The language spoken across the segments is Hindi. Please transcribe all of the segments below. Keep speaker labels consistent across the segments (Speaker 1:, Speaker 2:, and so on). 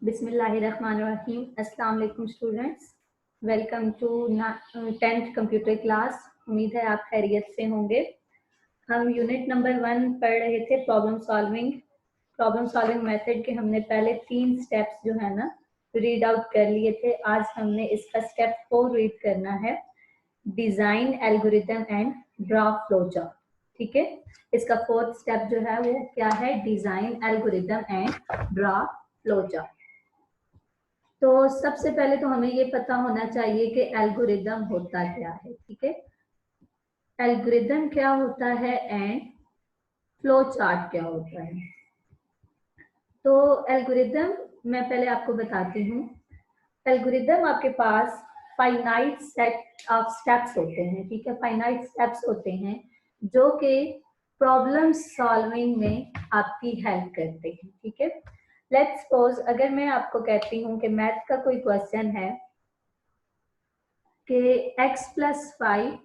Speaker 1: बिस्मिल्लाहिर्रहमानिर्रहीम। अस्सलाम वालेकुम students, welcome to 10th computer class. उम्मीद है आप खैरियत से होंगे। हम यूनिट नंबर 1 पढ़ रहे थे प्रॉब्लम सॉल्विंग मेथड के हमने पहले 3 स्टेप्स जो है ना रीड आउट कर लिए थे। आज हमने इसका स्टेप 4 रीड करना है, design algorithm and draw flowchart. ठीक है, इसका 4th स्टेप जो है वो क्या है, design algorithm and draw flowchart. तो सबसे पहले तो हमें ये पता होना चाहिए कि एल्गोरिदम होता क्या है। ठीक है, एल्गोरिदम क्या होता है एंड फ्लो चार्ट क्या होता है। तो एल्गोरिदम मैं पहले आपको बताती हूँ। एल्गोरिदम आपके पास फाइनाइट सेट ऑफ स्टेप्स होते हैं। ठीक है, फाइनाइट स्टेप्स होते हैं जो कि प्रॉब्लम सॉल्विंग में आपकी हेल्प करते हैं। ठीक है, लेट्स सपोज अगर मैं आपको कहती हूँ कि मैथ का कोई क्वेश्चन है कि x+5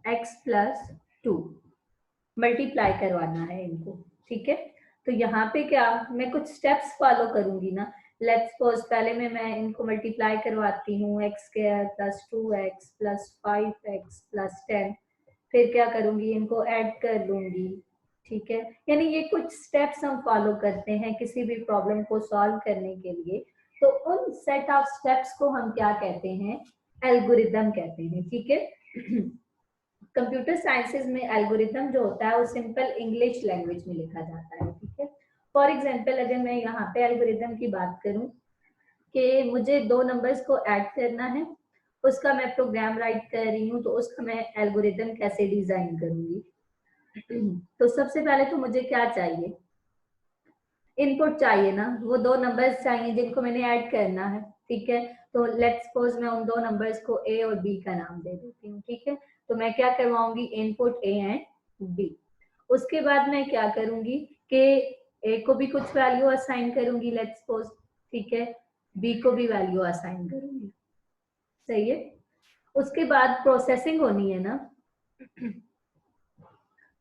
Speaker 1: x+2 मल्टीप्लाई करवाना है इनको। ठीक है, तो यहाँ पे क्या मैं कुछ स्टेप्स फॉलो करूंगी ना। लेट्स सपोज पहले मैं इनको मल्टीप्लाई करवाती हूँ, x²+2x+5x+10। फिर क्या करूंगी, इनको ऐड कर लूंगी। ठीक है, यानी ये कुछ स्टेप्स हम फॉलो करते हैं किसी भी प्रॉब्लम को सॉल्व करने के लिए। तो उन सेट ऑफ स्टेप्स को हम क्या कहते हैं, एल्गोरिदम कहते हैं। ठीक है, कंप्यूटर साइंसेज में एल्गोरिथम जो होता है वो सिंपल इंग्लिश लैंग्वेज में लिखा जाता है। ठीक है, फॉर एग्जांपल अगर मैं यहाँ पे एल्गोरिथम की बात करूँ कि मुझे 2 नंबर्स को ऐड करना है, उसका मैं प्रोग्राम राइट कर रही हूँ, तो उसका मैं एल्गोरिथम कैसे डिजाइन करूंगी। तो सबसे पहले तो मुझे क्या चाहिए, इनपुट चाहिए ना, वो 2 नंबर्स चाहिए जिनको मैंने ऐड करना है। ठीक है, तो लेट्स सपोज मैं उन 2 नंबर्स को ए और बी का नाम दे देती हूँ। ठीक है, तो मैं क्या करवाऊंगी, इनपुट ए एंड बी। उसके बाद मैं क्या करूंगी कि ए को भी कुछ वैल्यू असाइन करूंगी, लेट्स सपोज। ठीक है, बी को भी वैल्यू असाइन करूंगी। सही है, उसके बाद प्रोसेसिंग होनी है ना।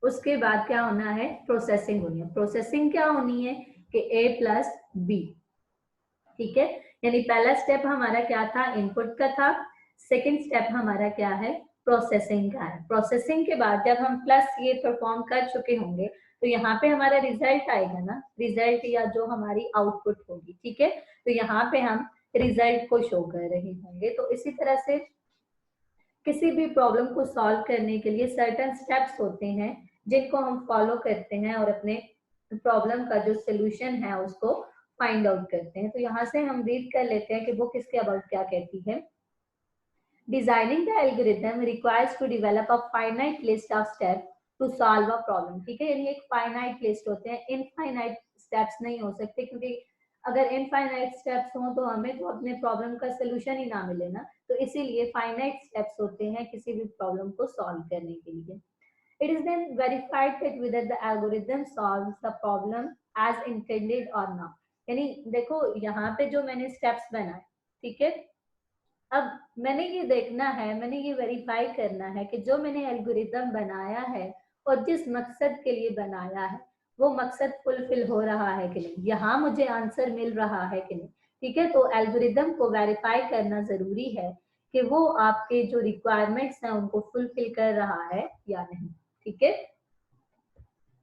Speaker 1: उसके बाद क्या होना है, प्रोसेसिंग होनी है। प्रोसेसिंग क्या होनी है कि ए प्लस बी। ठीक है, यानी पहला स्टेप हमारा क्या था, इनपुट का था। सेकंड स्टेप हमारा क्या है, प्रोसेसिंग का है। प्रोसेसिंग के बाद जब हम प्लस ये परफॉर्म कर चुके होंगे तो यहाँ पे हमारा रिजल्ट आएगा ना, रिजल्ट या जो हमारी आउटपुट होगी। ठीक है, तो यहाँ पे हम रिजल्ट को शो कर रहे होंगे। तो इसी तरह से किसी भी प्रॉब्लम को सॉल्व करने के लिए सर्टेन स्टेप्स होते हैं जिनको हम फॉलो करते हैं और अपने प्रॉब्लम का जो सोल्यूशन है उसको फाइंड आउट करते हैं। तो यहाँ से हम रीड कर लेते हैं कि बुक इसके अबाउट क्या कहती है। Designing the algorithm requires to develop a finite list of step to solve a problem. ठीक है, यानी एक फाइनाइट लिस्ट होते हैं, इनफाइनाइट स्टेप्स नहीं हो सकते, क्योंकि अगर इनफाइनाइट स्टेप्स हों तो हमें तो अपने प्रॉब्लम का सोल्यूशन ही ना मिले ना। तो इसीलिए फाइनाइट स्टेप्स होते हैं किसी भी प्रॉब्लम को सॉल्व करने के लिए। It is then verified that whether the algorithm solves the problem as intended or not। यानी देखो यहाँ पे जो मैंने स्टेप्स बनाए, ठीक है, अब मैंने ये देखना है, मैंने ये वेरीफाई करना है कि जो मैंने एल्गोरिदम बनाया है और जिस मकसद के लिए बनाया है वो मकसद फुलफिल हो रहा है कि नहीं, यहाँ मुझे आंसर मिल रहा है कि नहीं। ठीक है, तो एल्गोरिदम को वेरीफाई करना जरूरी है कि वो आपके जो रिक्वायरमेंट्स हैं उनको फुलफिल कर रहा है या नहीं। ठीक है,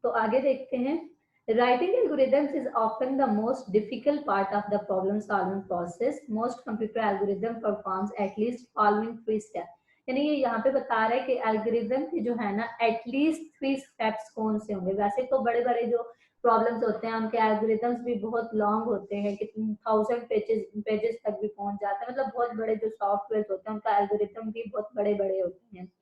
Speaker 1: तो आगे देखते हैं। Writing algorithms is often the most difficult part of the problem solving process. Most computer algorithm performs at least following 3 steps। यानी ये यहाँ पे बता रहा है कि एल्गोरिदम के जो है ना एटलीस्ट 3 स्टेप्स कौन से होंगे। वैसे तो बड़े बड़े जो प्रॉब्लम्स होते हैं उनके एल्गोरिदम्स भी बहुत लॉन्ग होते हैं, कितने 1000 पेजेस तक भी पहुंच जाते हैं। मतलब बहुत बड़े जो सॉफ्टवेयर होते हैं उनका एल्गोरिदम भी बहुत बड़े बड़े होते हैं।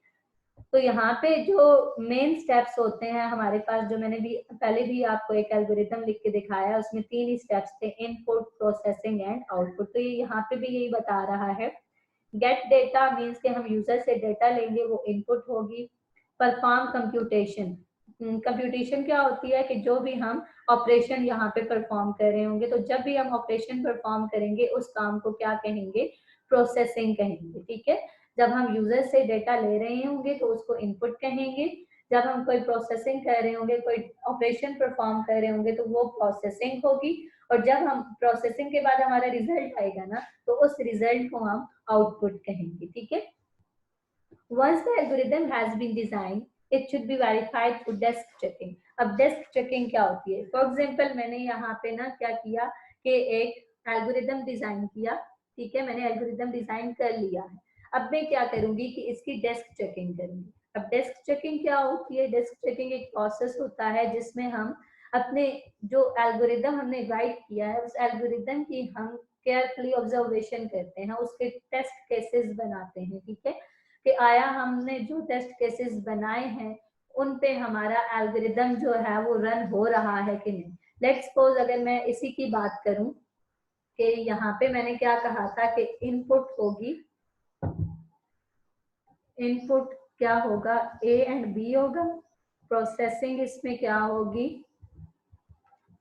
Speaker 1: तो यहाँ पे जो मेन स्टेप्स होते हैं हमारे पास, जो मैंने भी पहले भी आपको एक एल्गोरिथम लिख के दिखाया, उसमें 3 ही स्टेप्स थे, इनपुट, प्रोसेसिंग एंड आउटपुट। तो ये यहाँ पे भी यही बता रहा है। गेट डेटा मीन्स कि हम यूजर से डेटा लेंगे, वो इनपुट होगी। परफॉर्म कंप्यूटेशन, कंप्यूटेशन क्या होती है कि जो भी हम ऑपरेशन यहाँ पे परफॉर्म कर रहे होंगे, तो जब भी हम ऑपरेशन परफॉर्म करेंगे उस काम को क्या कहेंगे, प्रोसेसिंग कहेंगे। ठीक है, जब हम यूजर से डेटा ले रहे होंगे तो उसको इनपुट कहेंगे। जब हम कोई प्रोसेसिंग कर रहे होंगे, कोई ऑपरेशन परफॉर्म कर रहे होंगे तो वो प्रोसेसिंग होगी। और जब हम प्रोसेसिंग के बाद हमारा रिजल्ट आएगा ना, तो उस रिजल्ट को हम आउटपुट कहेंगे, ठीक है। Once the algorithm has been designed, it should be verified through desk checking. अब desk checking क्या होती है? For example, मैंने यहाँ पे ना क्या किया कि एक algorithm डिजाइन किया, ठीक है, मैंने algorithm डिजाइन कर लिया है। अब मैं क्या करूंगी कि इसकी desk checking करूंगी। अब desk checking क्या होती है? Desk checking एक प्रोसेस होता है जिसमें हम अपने जो algorithm हमने राइट किया है, उस algorithm की हम केयरफुली ऑब्जर्वेशन करते हैं, उसके टेस्ट केसेस बनाते हैं, ठीक है, कि आया हमने जो टेस्ट केसेस बनाए हैं उन पे हमारा एल्गोरिदम जो है वो रन हो रहा है कि नहीं। लेट्स सपोज अगर मैं इसी की बात करूं कि यहाँ पे मैंने क्या कहा था कि इनपुट होगी, इनपुट क्या होगा, ए एंड बी होगा, प्रोसेसिंग इसमें क्या होगी,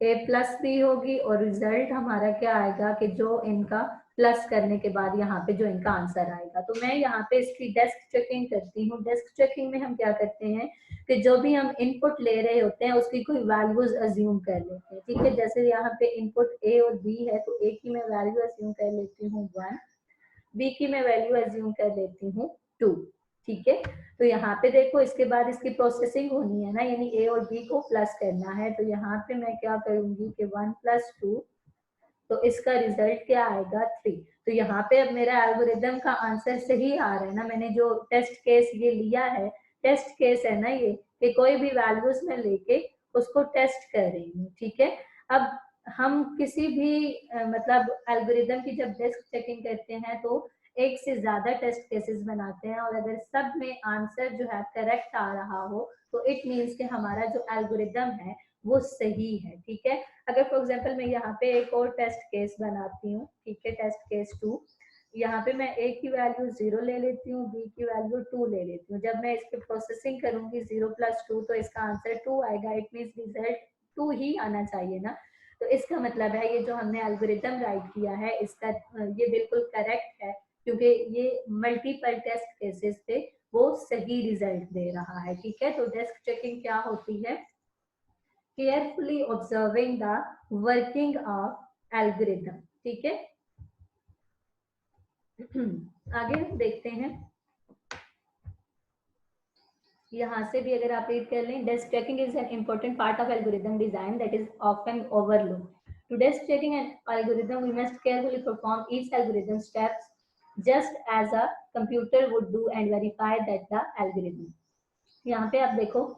Speaker 1: ए प्लस बी होगी, और रिजल्ट हमारा क्या आएगा कि जो इनका प्लस करने के बाद यहाँ पे जो इनका आंसर आएगा। तो मैं यहाँ पे इसकी डेस्क चेकिंग करती हूँ। डेस्क चेकिंग में हम क्या करते हैं कि जो भी हम इनपुट ले रहे होते हैं उसकी कोई वैल्यूज अज्यूम कर लेते हैं, ठीक है। जैसे यहाँ पे इनपुट ए और बी है, तो ए की मैं वैल्यू अज्यूम कर लेती हूँ 1, बी की मैं वैल्यू अज्यूम कर लेती हूँ 2, ठीक है। तो यहाँ पे देखो इसके बाद इसकी प्रोसेसिंग होनी है ना, यानी ए और बी को प्लस करना है। तो यहाँ पे मैं क्या करूंगी कि 1 + 2, तो इसका रिजल्ट क्या आएगा 3। तो यहाँ पे अब मेरा एल्गोरिदम का आंसर सही आ रहा है ना, मैंने जो टेस्ट केस ये लिया है, टेस्ट केस है ना ये, कि कोई भी वैल्यूज में लेके उसको टेस्ट कर रही हूँ, ठीक है। अब हम किसी भी मतलब एल्गोरिदम की जब डेस्क चेकिंग करते हैं तो एक से ज्यादा टेस्ट केसेस बनाते हैं, और अगर सब में आंसर जो है करेक्ट आ रहा हो तो इट मीन्स कि हमारा जो एल्गोरिदम है वो सही है, ठीक है। अगर फॉर एग्जांपल मैं यहाँ पे एक और टेस्ट केस बनाती हूँ, ठीक है, टेस्ट केस 2, यहाँ पे मैं ए की वैल्यू 0 ले लेती हूँ, बी की वैल्यू 2 ले लेती हूँ। जब मैं इसकी प्रोसेसिंग करूंगी 0 + 2, तो इसका आंसर 2 आएगा, इट मीन्स रिजल्ट 2 ही आना चाहिए ना। तो इसका मतलब है ये जो हमने एल्गोरिदम राइट किया है इसका ये बिल्कुल करेक्ट है, क्योंकि ये मल्टीपल टेस्ट केसेस पे वो सही रिजल्ट दे रहा है, ठीक है। तो डेस्क चेकिंग क्या होती है, carefully observing the working of algorithm, ठीक है। आगे हम देखते हैं, यहाँ से भी अगर आप रीड कर लें, desk checking is an important part of algorithm design that is often overlooked. To desk checking an algorithm, we must carefully perform each algorithm steps just as a computer would do and verify that the algorithm. यहाँ पे आप देखो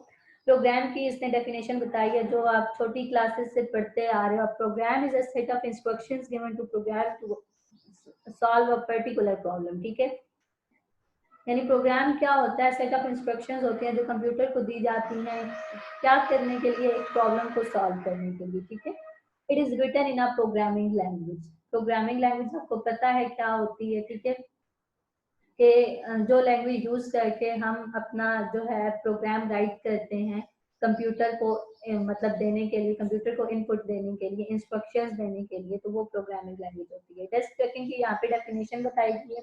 Speaker 1: प्रोग्राम की इसने डेफिनेशन बताई है जो आप छोटी क्लासेस से पढ़ते आ रहे हो। Program is a set of instructions given to program to solve a particular problem, ठीक है। यानी प्रोग्राम क्या होता है, सेट ऑफ इंस्ट्रक्शंस होती हैं जो कंप्यूटर को दी जाती हैं क्या करने के लिए, एक प्रॉब्लम को सॉल्व करने के लिए, ठीक है। It is written in a programming language. Programming language आपको पता है क्या होती है, ठीक है, कि जो लैंग्वेज यूज करके हम अपना जो है प्रोग्राम राइट करते हैं कंप्यूटर को मतलब देने के लिए, कंप्यूटर को इनपुट देने के लिए, इंस्ट्रक्शंस देने के लिए, तो वो प्रोग्रामिंग लैंग्वेज होती है। डेस्क चेकिंग की यहाँ पे डेफिनेशन बताई गई है।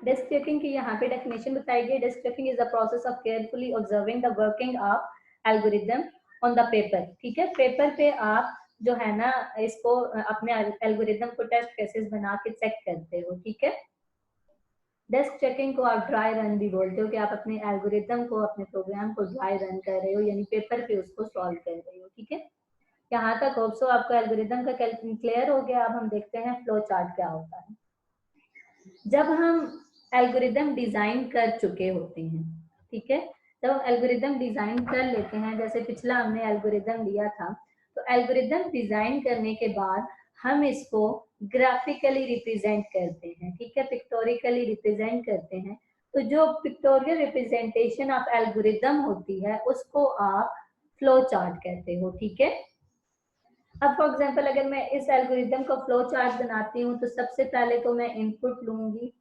Speaker 1: डेस्क चेकिंग की यहाँ पे डेफिनेशन बताई गई। Desk checking is the process of carefully observing the working of algorithm on the paper, ठीक है। पेपर पे आप जो है ना इसको अपने एल्गोरिदम को टेस्ट केसेस बना के चेक करते हो, ठीक है। डेस्क चेकिंग को आप ड्राई रन भी बोलते हो, कि आप अपने एल्गोरिदम को, अपने प्रोग्राम को ड्राई रन कर रहे हो, यानी पेपर पे उसको सॉल्व कर रहे हो, ठीक है। यहाँ तक होप सो आपको एल्गोरिदम का क्लियर हो गया। अब हम देखते हैं फ्लो चार्ट क्या होता है। जब हम एल्गोरिदम डिजाइन कर चुके होते हैं, ठीक है, जब हम एल्गोरिदम डिजाइन कर लेते हैं, जैसे पिछला हमने एल्गोरिदम लिया था, तो एल्गोरिदम डिजाइन करने के बाद हम इसको ग्राफिकली रिप्रेजेंट करते हैं, ठीक है, पिक्टोरिकली रिप्रेजेंट करते हैं। तो जो पिक्टोरियल रिप्रेजेंटेशन ऑफ एल्गोरिदम होती है उसको आप फ्लो चार्ट कहते हो, ठीक है। अब फॉर एग्जांपल अगर मैं इस एल्गोरिदम का फ्लो चार्ट बनाती हूँ तो सबसे पहले तो मैं इनपुट लूंगी।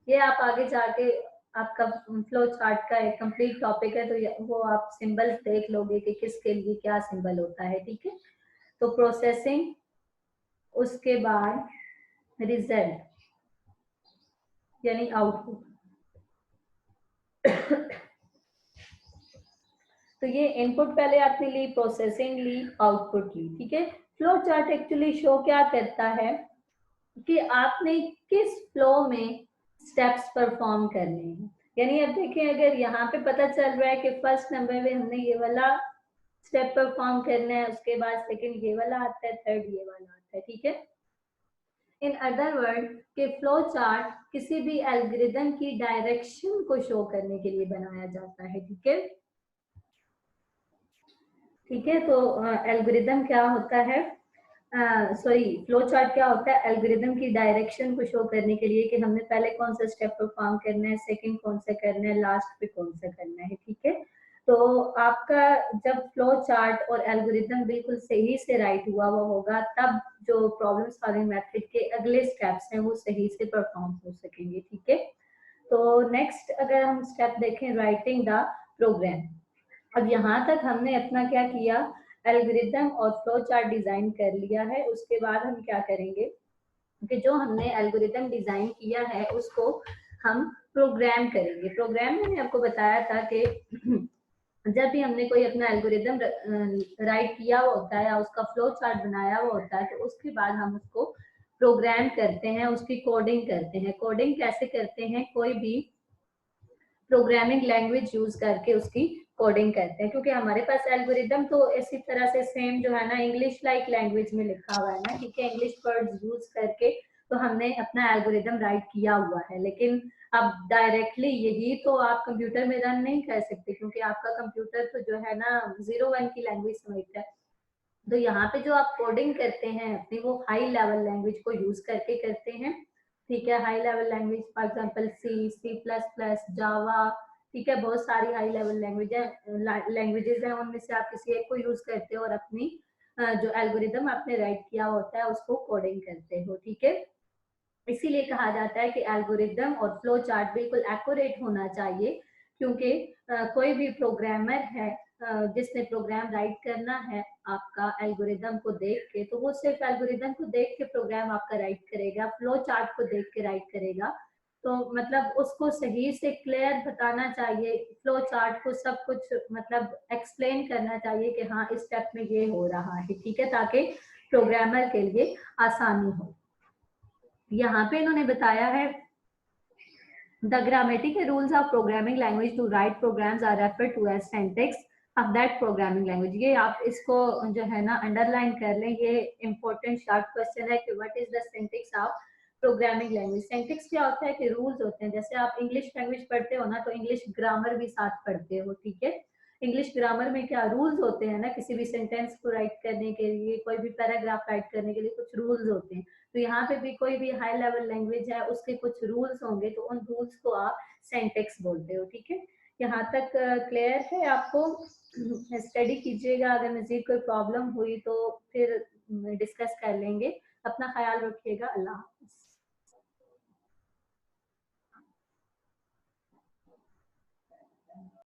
Speaker 1: ये आप आगे जाके आपका फ्लो चार्ट का एक कंप्लीट टॉपिक है, तो वो आप सिंबल्स देख लोगे कि किसके लिए क्या सिंबल होता है, ठीक है। तो प्रोसेसिंग, उसके बाद रिजल्ट, यानी आउटपुट। तो ये इनपुट पहले आपने ली, प्रोसेसिंग ली, आउटपुट ली, ठीक है। फ्लो चार्ट एक्चुअली शो क्या करता है कि आपने किस फ्लो में स्टेप्स परफॉर्म करने हैं। यानी अब देखें, अगर यहाँ पे पता चल रहा है कि फर्स्ट नंबर में हमने ये वाला स्टेप परफॉर्म करना है, उसके बाद सेकंड ये वाला आता है, थर्ड ये वाला आता है, ठीक है। इन अदर वर्ड के फ्लो चार्ट किसी भी एल्गोरिदम की डायरेक्शन को शो करने के लिए बनाया जाता है, ठीक है। ठीक है, तो एल्गोरिदम क्या होता है, सॉरी, फ्लो चार्ट क्या होता है, एल्गोरिदम की डायरेक्शन को शो करने के लिए कि हमने पहले कौन सा स्टेप परफॉर्म करना है, सेकंड कौन सा करना है, लास्ट पे कौन सा करना है, ठीक है। तो आपका जब फ्लो चार्ट और एल्गोरिदम बिल्कुल सही से राइट हुआ होगा, तब जो प्रॉब्लम सॉल्विंग मेथड के अगले स्टेप्स हैं वो सही से परफॉर्म हो सकेंगे, ठीक है। तो नेक्स्ट अगर हम स्टेप देखें, राइटिंग द प्रोग्राम। अब यहाँ तक हमने अपना क्या किया, एल्गोरिदम और फ्लो चार्ट डिजाइन कर लिया है। उसके बाद हम क्या करेंगे कि जो हमने एल्गोरिदम डिजाइन किया है उसको हम प्रोग्राम करेंगे। प्रोग्राम मैंने आपको बताया था कि जब भी हमने कोई अपना एल्गोरिदम राइट किया हुआ होता है या उसका फ्लो चार्ट बनाया हुआ होता है, तो उसके बाद हम उसको प्रोग्राम करते हैं, उसकी कोडिंग करते हैं। कोडिंग कैसे करते हैं, कोई भी प्रोग्रामिंग लैंग्वेज यूज करके उसकी कोडिंग करते हैं, क्योंकि हमारे पास एल्गोरिदम तो इसी तरह से सेम जो है ना इंग्लिश लाइक लैंग्वेज में लिखा हुआ है ना, ठीक है, इंग्लिश वर्ड्स यूज करके तो हमने अपना एल्गोरिदम राइट किया हुआ है। लेकिन अब डायरेक्टली यही तो आप कंप्यूटर में रन नहीं कर सकते, क्योंकि आपका कंप्यूटर तो जो है ना 01 की लैंग्वेज समझता है। तो यहाँ पे जो आप कोडिंग करते हैं अपनी, वो हाई लेवल लैंग्वेज को यूज करके करते हैं, ठीक है। High level language for example C, C plus plus, Java, ठीक है, बहुत सारी हाई लेवल लैंग्वेजेस हैं, उनमें से आप किसी एक को यूज करते हो और अपनी जो एल्गोरिदम आपने राइट किया होता है उसको कोडिंग करते हो, ठीक है। इसीलिए कहा जाता है कि एल्गोरिदम और फ्लो चार्ट बिल्कुल एक्यूरेट होना चाहिए, क्योंकि कोई भी प्रोग्रामर है जिसने प्रोग्राम राइट करना है आपका एल्गोरिदम को देख के, तो वो सिर्फ एल्गोरिदम को देख के प्रोग्राम आपका राइट करेगा, फ्लो चार्ट को देख के राइट करेगा। तो मतलब उसको सही से क्लियर बताना चाहिए, फ्लो चार्ट को सब कुछ मतलब एक्सप्लेन करना चाहिए कि हाँ इस स्टेप में ये हो रहा है, ठीक है, ताकि प्रोग्रामर के लिए आसानी हो। यहाँ पे इन्होंने बताया है the grammatical rules of programming language to write programs are refer to as syntax of that programming language. ये आप इसको जो है ना अंडरलाइन कर लें, ये इंपॉर्टेंट शॉर्ट क्वेश्चन है कि what is the syntax of programming language. Syntax क्या होता है कि रूल्स होते हैं, जैसे आप इंग्लिश लैंग्वेज पढ़ते हो ना तो इंग्लिश ग्रामर भी साथ पढ़ते हो, ठीक है। इंग्लिश ग्रामर में क्या रूल्स होते हैं ना, किसी भी सेंटेंस को राइट करने के लिए, कोई भी पैराग्राफ राइट करने के लिए कुछ रूल्स होते हैं। तो यहाँ पे भी कोई भी हाई लेवल लैंग्वेज है उसके कुछ रूल्स होंगे, तो उन रूल्स को आप सिंटैक्स बोलते हो, ठीक है। यहाँ तक क्लियर है आपको? स्टडी कीजिएगा, अगर मजीद कोई प्रॉब्लम हुई तो फिर डिस्कस कर लेंगे। अपना ख्याल रखिएगा। अल्लाह हाफ़िज़।